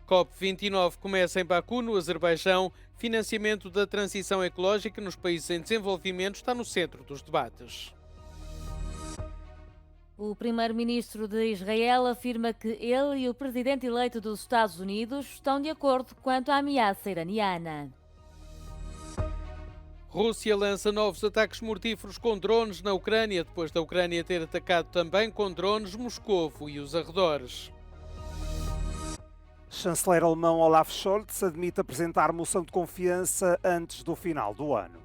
COP29 começa em Baku, no Azerbaijão. Financiamento da transição ecológica nos países em desenvolvimento está no centro dos debates. O primeiro-ministro de Israel afirma que ele e o presidente eleito dos Estados Unidos estão de acordo quanto à ameaça iraniana. Rússia lança novos ataques mortíferos com drones na Ucrânia, depois da Ucrânia ter atacado também com drones Moscovo e os arredores. Chanceler alemão Olaf Scholz admite apresentar moção de confiança antes do final do ano.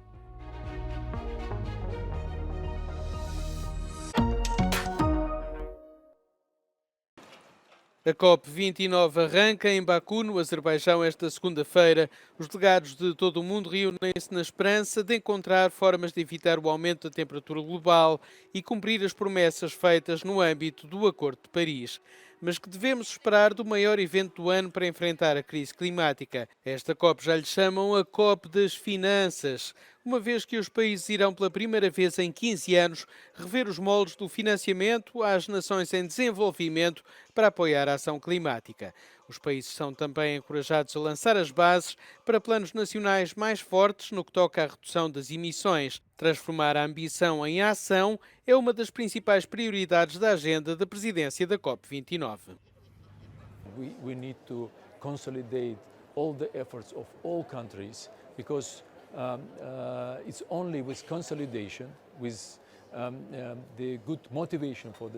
A COP29 arranca em Baku, no Azerbaijão, esta segunda-feira. Os delegados de todo o mundo reúnem-se na esperança de encontrar formas de evitar o aumento da temperatura global e cumprir as promessas feitas no âmbito do Acordo de Paris. Mas que devemos esperar do maior evento do ano para enfrentar a crise climática? Esta COP já lhe chamam a COP das finanças, uma vez que os países irão pela primeira vez em 15 anos rever os moldes do financiamento às nações em desenvolvimento para apoiar a ação climática. Os países são também encorajados a lançar as bases para planos nacionais mais fortes no que toca à redução das emissões. Transformar a ambição em ação é uma das principais prioridades da agenda da presidência da COP29. We need to consolidate all the efforts of all countries because it's only with consolidation, with the good motivation for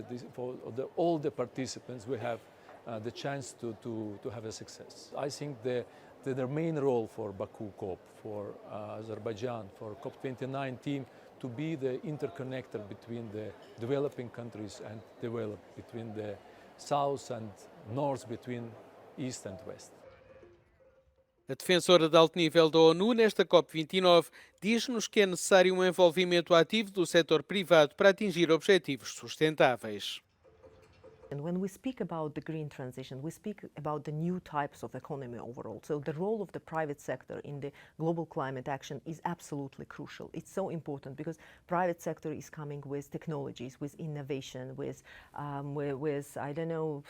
all the participants, we have the chance to have a success. I think the main role for Baku COP, for Azerbaijan, for COP29 team, to be the interconnector between the developing countries and developed, between the south and north, between east and west. A defensora de alto nível da ONU nesta COP29 diz-nos que é necessário um envolvimento ativo do setor privado para atingir objetivos sustentáveis. And when we speak about the green transition, we speak about the new types of economy overall. So the role of the private sector in the global climate action is absolutely crucial. It's so important because private sector is coming with technologies, with innovation, with I don't know,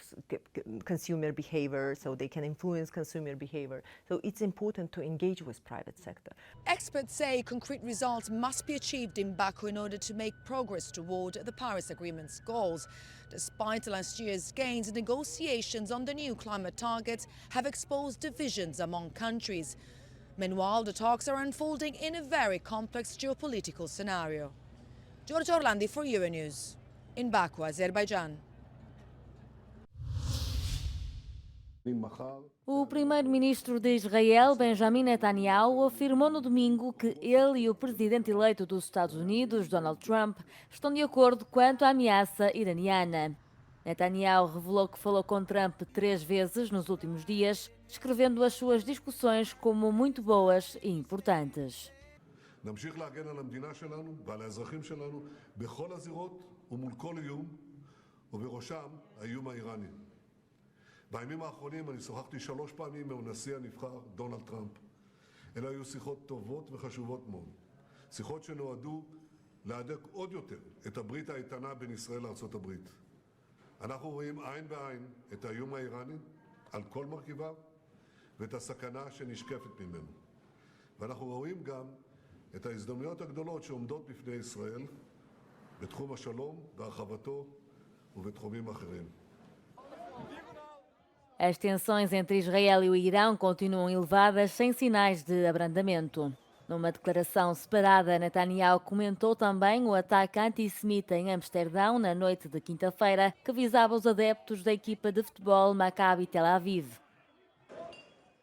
consumer behavior, so they can influence consumer behavior. So it's important to engage with private sector. Experts say concrete results must be achieved in Baku in order to make progress toward the Paris Agreement's goals. Despite last year's gains, negotiations on the new climate targets have exposed divisions among countries. Meanwhile, the talks are unfolding in a very complex geopolitical scenario. Giorgio Orlandi for Euronews, in Baku, Azerbaijan. O primeiro-ministro de Israel, Benjamin Netanyahu, afirmou no domingo que ele e o presidente eleito dos Estados Unidos, Donald Trump, estão de acordo quanto à ameaça iraniana. Netanyahu revelou que falou com Trump 3 vezes nos últimos dias, descrevendo as suas discussões como muito boas e importantes. נמשיך להגן על המדינה שלנו ועל האזרחים שלנו בכל הזירות ומול כל איום, ובראשם האיום האיראני. בימים האחרונים אני שוחחתי 3 פעמים עם הנשיא הנבחר דונלד טראמפ. אלה היו שיחות טובות וחשובות מאוד. שיחות שנועדו להדק עוד יותר את הברית האיתנה בין ישראל לארצות הברית. אנחנו רואים עין בעין את האיום האיראני על כל מרכיביו ואת הסכנה שנשקפת ממנו. ואנחנו רואים גם את ההזדמנויות הגדולות שעומדות בפני ישראל בתחום השלום והרחבתו ובתחומים אחרים. As tensões entre Israel e o Irão continuam elevadas sem sinais de abrandamento. Numa declaração separada, Netanyahu comentou também o ataque antissemita em Amsterdão na noite de quinta-feira, que visava os adeptos da equipa de futebol Maccabi Tel Aviv.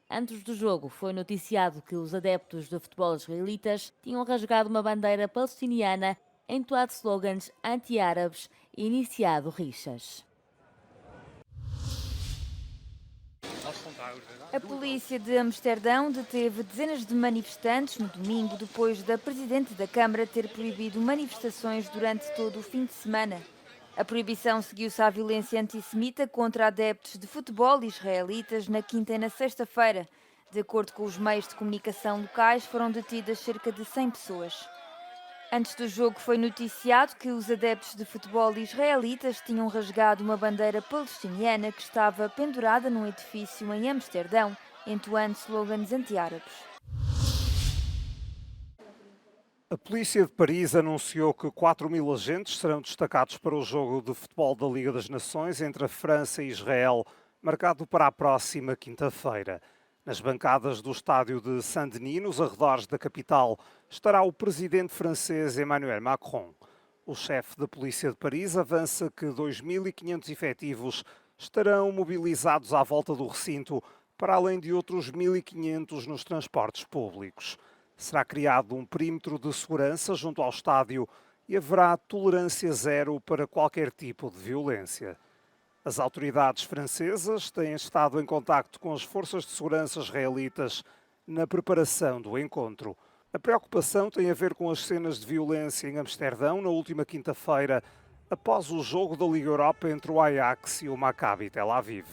Antes do jogo, foi noticiado que os adeptos de futebol israelitas tinham rasgado uma bandeira palestiniana, entoado slogans anti-árabes e iniciado rixas. A polícia de Amsterdão deteve dezenas de manifestantes no domingo depois da presidente da Câmara ter proibido manifestações durante todo o fim de semana. A proibição seguiu-se à violência antissemita contra adeptos de futebol israelitas na quinta e na sexta-feira. De acordo com os meios de comunicação locais, foram detidas cerca de 100 pessoas. Antes do jogo foi noticiado que os adeptos de futebol israelitas tinham rasgado uma bandeira palestiniana que estava pendurada num edifício em Amsterdão, entoando slogans anti-árabes. A polícia de Paris anunciou que 4.000 agentes serão destacados para o jogo de futebol da Liga das Nações entre a França e Israel, marcado para a próxima quinta-feira. Nas bancadas do estádio de Saint-Denis, nos arredores da capital, estará o presidente francês Emmanuel Macron. O chefe da polícia de Paris avança que 2.500 efetivos estarão mobilizados à volta do recinto, para além de outros 1.500 nos transportes públicos. Será criado um perímetro de segurança junto ao estádio e haverá tolerância zero para qualquer tipo de violência. As autoridades francesas têm estado em contacto com as forças de segurança israelitas na preparação do encontro. A preocupação tem a ver com as cenas de violência em Amsterdão na última quinta-feira, após o jogo da Liga Europa entre o Ajax e o Maccabi Tel Aviv.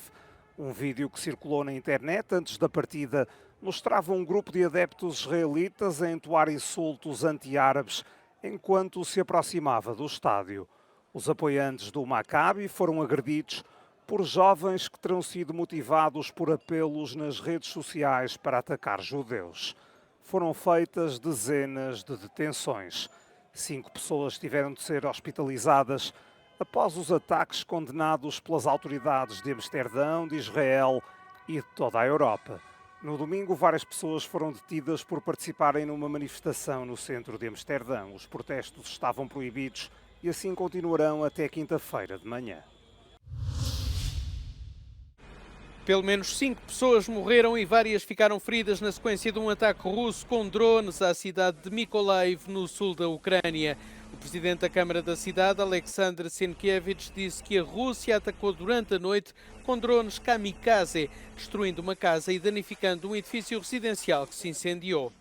Um vídeo que circulou na internet antes da partida mostrava um grupo de adeptos israelitas a entoar insultos anti-árabes enquanto se aproximava do estádio. Os apoiantes do Maccabi foram agredidos por jovens que terão sido motivados por apelos nas redes sociais para atacar judeus. Foram feitas dezenas de detenções. 5 pessoas tiveram de ser hospitalizadas após os ataques condenados pelas autoridades de Amsterdão, de Israel e de toda a Europa. No domingo, várias pessoas foram detidas por participarem numa manifestação no centro de Amsterdão. Os protestos estavam proibidos e assim continuarão até quinta-feira de manhã. Pelo menos 5 pessoas morreram e várias ficaram feridas na sequência de um ataque russo com drones à cidade de Mykolaiv, no sul da Ucrânia. O presidente da Câmara da cidade, Alexander Sienkiewicz, disse que a Rússia atacou durante a noite com drones kamikaze, destruindo uma casa e danificando um edifício residencial que se incendiou.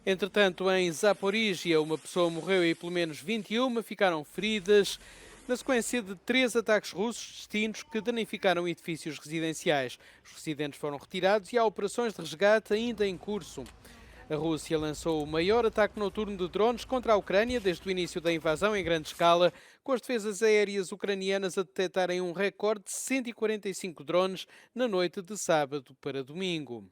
Entretanto, em Zaporígia, uma pessoa morreu e pelo menos 21 ficaram feridas na sequência de 3 ataques russos distintos que danificaram edifícios residenciais. Os residentes foram retirados e há operações de resgate ainda em curso. A Rússia lançou o maior ataque noturno de drones contra a Ucrânia desde o início da invasão em grande escala, com as defesas aéreas ucranianas a detectarem um recorde de 145 drones na noite de sábado para domingo.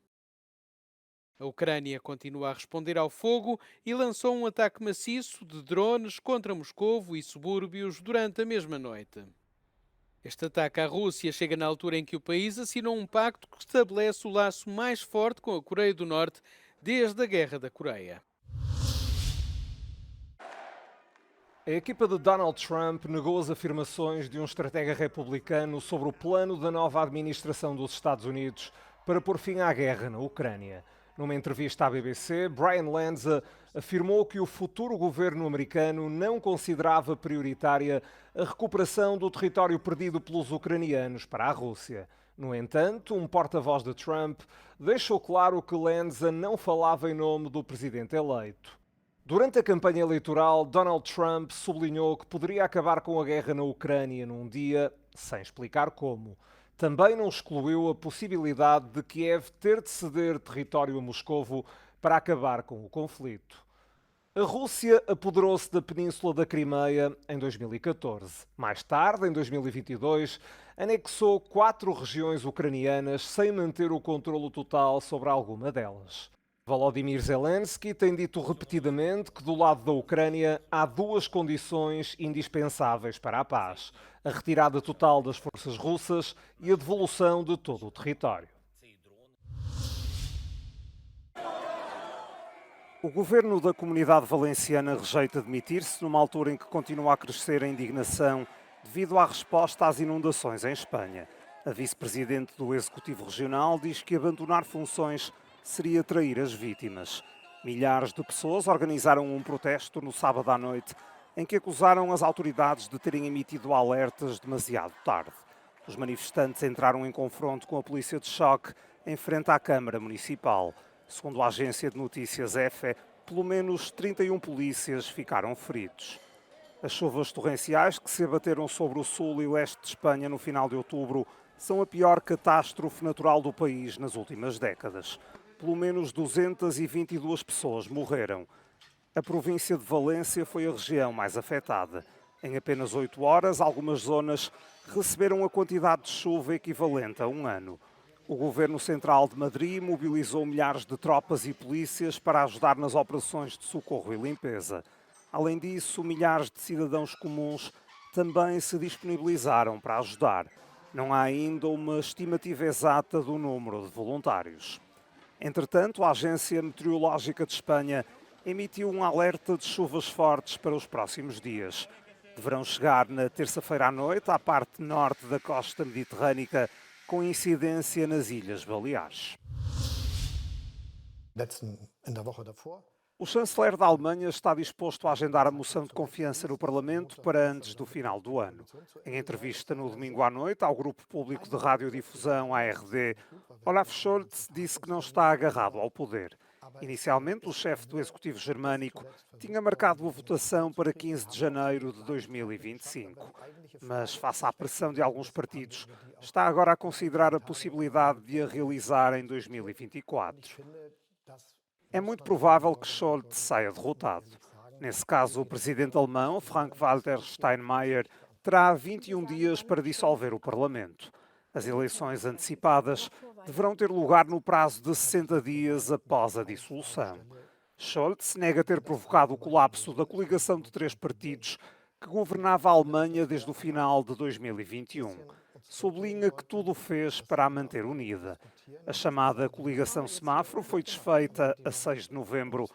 A Ucrânia continua a responder ao fogo e lançou um ataque maciço de drones contra Moscovo e subúrbios durante a mesma noite. Este ataque à Rússia chega na altura em que o país assinou um pacto que estabelece o laço mais forte com a Coreia do Norte desde a Guerra da Coreia. A equipa de Donald Trump negou as afirmações de um estratega republicano sobre o plano da nova administração dos Estados Unidos para pôr fim à guerra na Ucrânia. Numa entrevista à BBC, Brian Lanza afirmou que o futuro governo americano não considerava prioritária a recuperação do território perdido pelos ucranianos para a Rússia. No entanto, um porta-voz de Trump deixou claro que Lanza não falava em nome do presidente eleito. Durante a campanha eleitoral, Donald Trump sublinhou que poderia acabar com a guerra na Ucrânia num dia, sem explicar como. Também não excluiu a possibilidade de Kiev ter de ceder território a Moscovo para acabar com o conflito. A Rússia apoderou-se da península da Crimeia em 2014. Mais tarde, em 2022, anexou 4 regiões ucranianas sem manter o controlo total sobre alguma delas. Volodymyr Zelensky tem dito repetidamente que do lado da Ucrânia há 2 condições indispensáveis para a paz: a retirada total das forças russas e a devolução de todo o território. O governo da Comunidade Valenciana rejeita demitir-se numa altura em que continua a crescer a indignação devido à resposta às inundações em Espanha. A vice-presidente do Executivo Regional diz que abandonar funções seria trair as vítimas. Milhares de pessoas organizaram um protesto no sábado à noite em que acusaram as autoridades de terem emitido alertas demasiado tarde. Os manifestantes entraram em confronto com a polícia de choque em frente à Câmara Municipal. Segundo a agência de notícias EFE, pelo menos 31 polícias ficaram feridos. As chuvas torrenciais que se abateram sobre o sul e leste de Espanha no final de outubro são a pior catástrofe natural do país nas últimas décadas. Pelo menos 222 pessoas morreram. A província de Valência foi a região mais afetada. Em apenas 8 horas, algumas zonas receberam a quantidade de chuva equivalente a um ano. O governo central de Madrid mobilizou milhares de tropas e polícias para ajudar nas operações de socorro e limpeza. Além disso, milhares de cidadãos comuns também se disponibilizaram para ajudar. Não há ainda uma estimativa exata do número de voluntários. Entretanto, a Agência Meteorológica de Espanha emitiu um alerta de chuvas fortes para os próximos dias. Deverão chegar na terça-feira à noite à parte norte da costa mediterrânica, com incidência nas Ilhas Baleares. O chanceler da Alemanha está disposto a agendar a moção de confiança no Parlamento para antes do final do ano. Em entrevista no domingo à noite ao grupo público de radiodifusão ARD, Olaf Scholz disse que não está agarrado ao poder. Inicialmente, o chefe do executivo germânico tinha marcado a votação para 15 de janeiro de 2025. Mas, face à pressão de alguns partidos, está agora a considerar a possibilidade de a realizar em 2024. É muito provável que Scholz saia derrotado. Nesse caso, o presidente alemão, Frank-Walter Steinmeier, terá 21 dias para dissolver o Parlamento. As eleições antecipadas deverão ter lugar no prazo de 60 dias após a dissolução. Scholz nega ter provocado o colapso da coligação de 3 partidos que governava a Alemanha desde o final de 2021. Sublinha que tudo fez para a manter unida. A chamada coligação semáforo foi desfeita a 6 de novembro,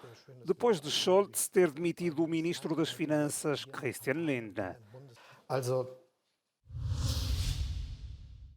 depois de Scholz ter demitido o ministro das Finanças, Christian Lindner.